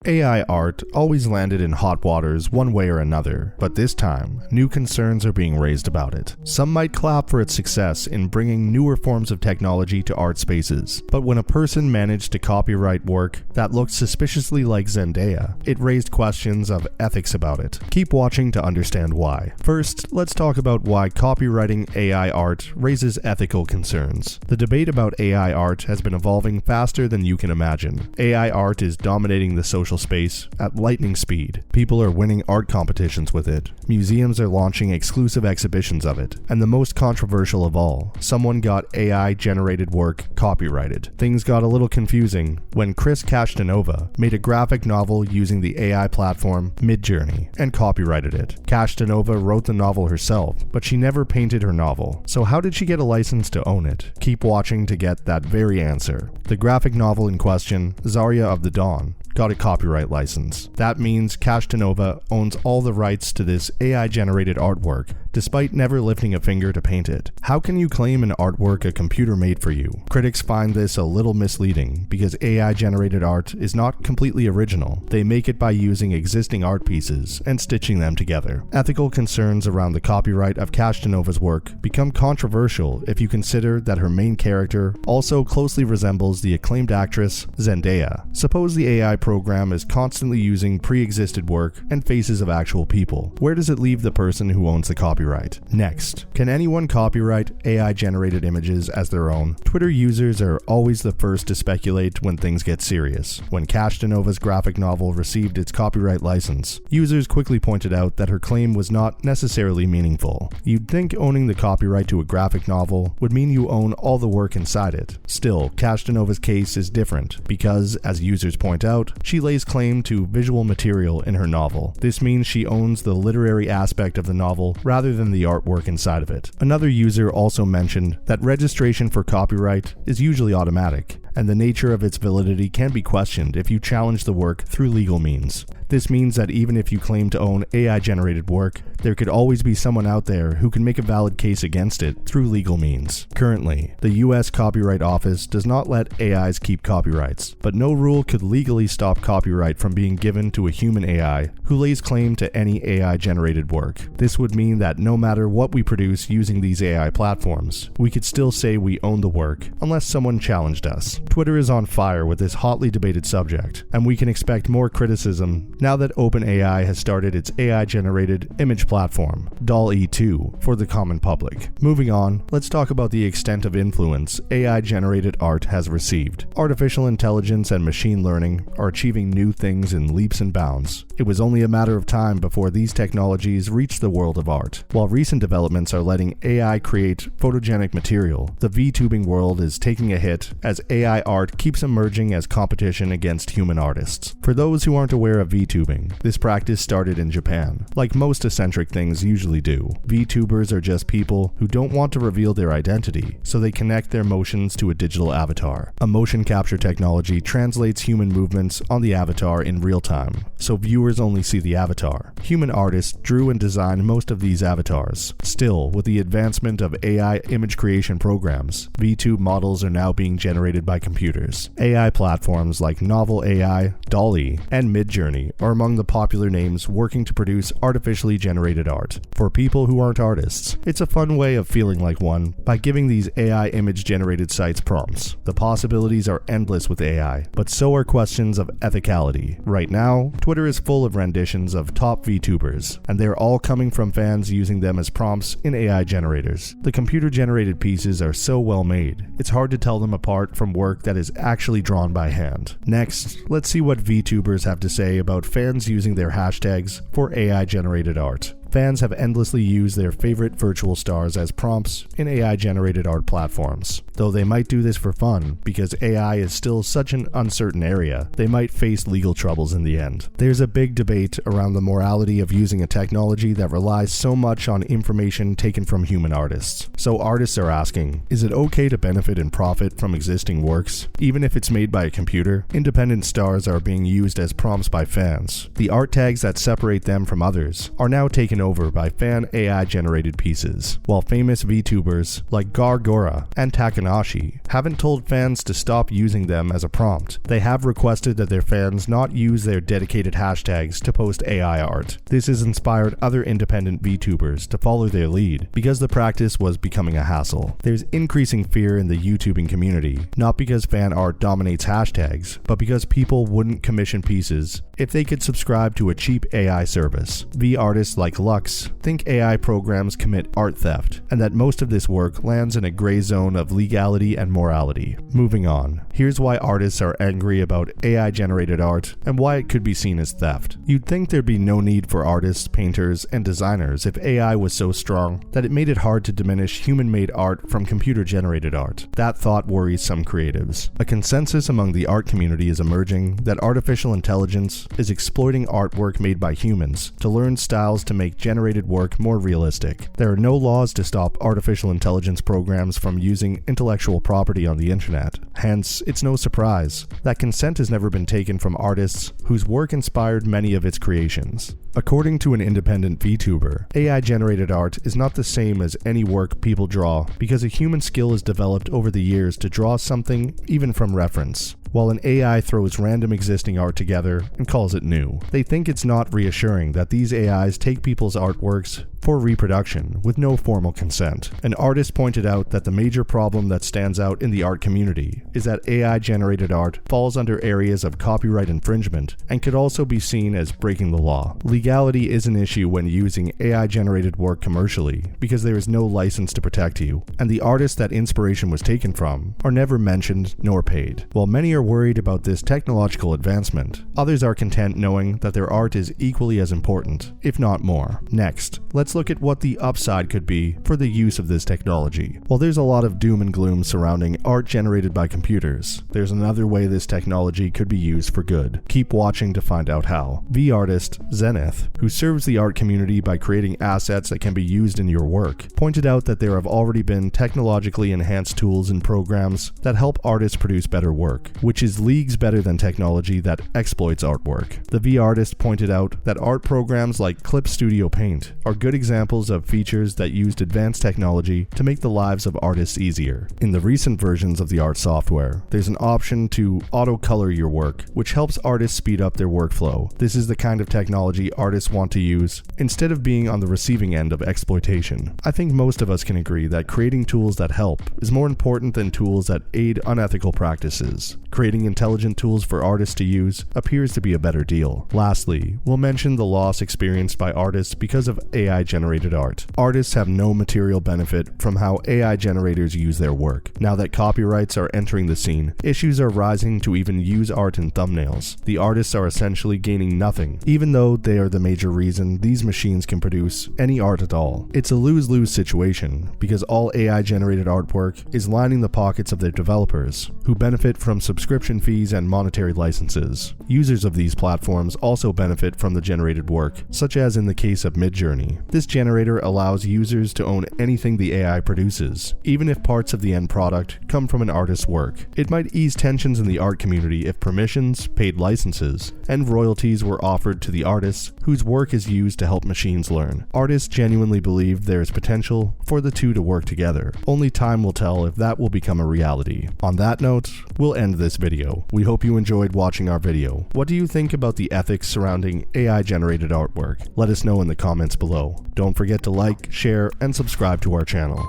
AI art always landed in hot waters one way or another, but this time, new concerns are being raised about it. Some might clap for its success in bringing newer forms of technology to art spaces, but when a person managed to copyright work that looked suspiciously like Zendaya, it raised questions of ethics about it. Keep watching to understand why. First, let's talk about why copywriting AI art raises ethical concerns. The debate about AI art has been evolving faster than you can imagine. AI art is dominating the social space at lightning speed. People are winning art competitions with it. Museums are launching exclusive exhibitions of it. And the most controversial of all, someone got AI-generated work copyrighted. Things got a little confusing when Chris Castanova made a graphic novel using the AI platform Midjourney and copyrighted it. Castanova wrote the novel herself, but she never painted her novel. So how did she get a license to own it? Keep watching to get that very answer. The graphic novel in question, Zarya of the Dawn, got a copyright license. That means Castanova owns all the rights to this AI-generated artwork, despite never lifting a finger to paint it. How can you claim an artwork a computer made for you? Critics find this a little misleading because AI-generated art is not completely original. They make it by using existing art pieces and stitching them together. Ethical concerns around the copyright of Castanova's work become controversial if you consider that her main character also closely resembles the acclaimed actress Zendaya. Suppose the AI program is constantly using pre-existed work and faces of actual people. Where does it leave the person who owns the copyright? Next, can anyone copyright AI-generated images as their own? Twitter users are always the first to speculate when things get serious. When Castanova's graphic novel received its copyright license, users quickly pointed out that her claim was not necessarily meaningful. You'd think owning the copyright to a graphic novel would mean you own all the work inside it. Still, Castanova's case is different because, as users point out, she lays claim to visual material in her novel. This means she owns the literary aspect of the novel rather than the artwork inside of it. Another user also mentioned that registration for copyright is usually automatic, and the nature of its validity can be questioned if you challenge the work through legal means. This means that even if you claim to own AI-generated work, there could always be someone out there who can make a valid case against it through legal means. Currently, the US Copyright Office does not let AIs keep copyrights, but no rule could legally stop copyright from being given to a human AI who lays claim to any AI-generated work. This would mean that no matter what we produce using these AI platforms, we could still say we own the work, unless someone challenged us. Twitter is on fire with this hotly debated subject, and we can expect more criticism now that OpenAI has started its AI-generated image platform, DALL-E 2, for the common public. Moving on, let's talk about the extent of influence AI-generated art has received. Artificial intelligence and machine learning are achieving new things in leaps and bounds. It was only a matter of time before these technologies reached the world of art. While recent developments are letting AI create photogenic material, the VTubing world is taking a hit as AI art keeps emerging as competition against human artists. For those who aren't aware of VTubing, this practice started in Japan. Like most eccentric things usually do, VTubers are just people who don't want to reveal their identity, so they connect their motions to a digital avatar. A motion capture technology translates human movements on the avatar in real time, so viewers only see the avatar. Human artists drew and designed most of these avatars. Still, with the advancement of AI image creation programs, VTube models are now being generated by computers. AI platforms like Novel AI, DALL-E, and Midjourney are among the popular names working to produce artificially generated art. For people who aren't artists, it's a fun way of feeling like one by giving these AI image-generated sites prompts. The possibilities are endless with AI, but so are questions of ethicality. Right now, Twitter is full of renditions of top VTubers, and they're all coming from fans using them as prompts in AI generators. The computer-generated pieces are so well made, it's hard to tell them apart from work that is actually drawn by hand. Next, let's see what VTubers have to say about fans using their hashtags for AI-generated art. Fans have endlessly used their favorite virtual stars as prompts in AI-generated art platforms. Though they might do this for fun, because AI is still such an uncertain area, they might face legal troubles in the end. There's a big debate around the morality of using a technology that relies so much on information taken from human artists. So artists are asking, is it okay to benefit and profit from existing works, even if it's made by a computer? Independent stars are being used as prompts by fans. The art tags that separate them from others are now taken over by fan AI-generated pieces, while famous VTubers like Gargora and Takanashi haven't told fans to stop using them as a prompt. They have requested that their fans not use their dedicated hashtags to post AI art. This has inspired other independent VTubers to follow their lead because the practice was becoming a hassle. There's increasing fear in the YouTubing community, not because fan art dominates hashtags, but because people wouldn't commission pieces if they could subscribe to a cheap AI service. V-artists like Lux think AI programs commit art theft, and that most of this work lands in a gray zone of legality and morality. Moving on, here's why artists are angry about AI-generated art and why it could be seen as theft. You'd think there'd be no need for artists, painters, and designers if AI was so strong that it made it hard to diminish human-made art from computer-generated art. That thought worries some creatives. A consensus among the art community is emerging that artificial intelligence is exploiting artwork made by humans to learn styles to make generated work more realistic. There are no laws to stop artificial intelligence programs from using intellectual property on the internet. Hence, it's no surprise that consent has never been taken from artists whose work inspired many of its creations. According to an independent VTuber, AI-generated art is not the same as any work people draw because a human skill is developed over the years to draw something even from reference, while an AI throws random existing art together and calls it new. They think it's not reassuring that these AIs take people's artworks for reproduction with no formal consent. An artist pointed out that the major problem that stands out in the art community is that AI-generated art falls under areas of copyright infringement and could also be seen as breaking the law. Legality is an issue when using AI-generated work commercially because there is no license to protect you, and the artists that inspiration was taken from are never mentioned nor paid. While many are worried about this technological advancement, others are content knowing that their art is equally as important, if not more. Next, let's look at what the upside could be for the use of this technology. While there's a lot of doom and gloom surrounding art generated by computers, there's another way this technology could be used for good. Keep watching to find out how. V-artist Zenith, who serves the art community by creating assets that can be used in your work, pointed out that there have already been technologically enhanced tools and programs that help artists produce better work, which is leagues better than technology that exploits artwork. The V-artist pointed out that art programs like Clip Studio Paint are good examples of features that used advanced technology to make the lives of artists easier. In the recent versions of the art software, there's an option to auto-color your work, which helps artists speed up their workflow. This is the kind of technology artists want to use instead of being on the receiving end of exploitation. I think most of us can agree that creating tools that help is more important than tools that aid unethical practices. Creating intelligent tools for artists to use appears to be a better deal. Lastly, we'll mention the loss experienced by artists because of AI-generated art. Artists have no material benefit from how AI generators use their work. Now that copyrights are entering the scene, issues are rising to even use art in thumbnails. The artists are essentially gaining nothing, even though they are the major reason these machines can produce any art at all. It's a lose-lose situation because all AI-generated artwork is lining the pockets of their developers, who benefit from subscription fees and monetary licenses. Users of these platforms also benefit from the generated work, such as in the case of Midjourney. This generator allows users to own anything the AI produces, even if parts of the end product come from an artist's work. It might ease tensions in the art community if permissions, paid licenses, and royalties were offered to the artists whose work is used to help machines learn. Artists genuinely believe there is potential for the two to work together. Only time will tell if that will become a reality. On that note, we'll end this video. We hope you enjoyed watching our video. What do you think about the ethics surrounding AI-generated artwork? Let us know in the comments below. Don't forget to like, share, and subscribe to our channel.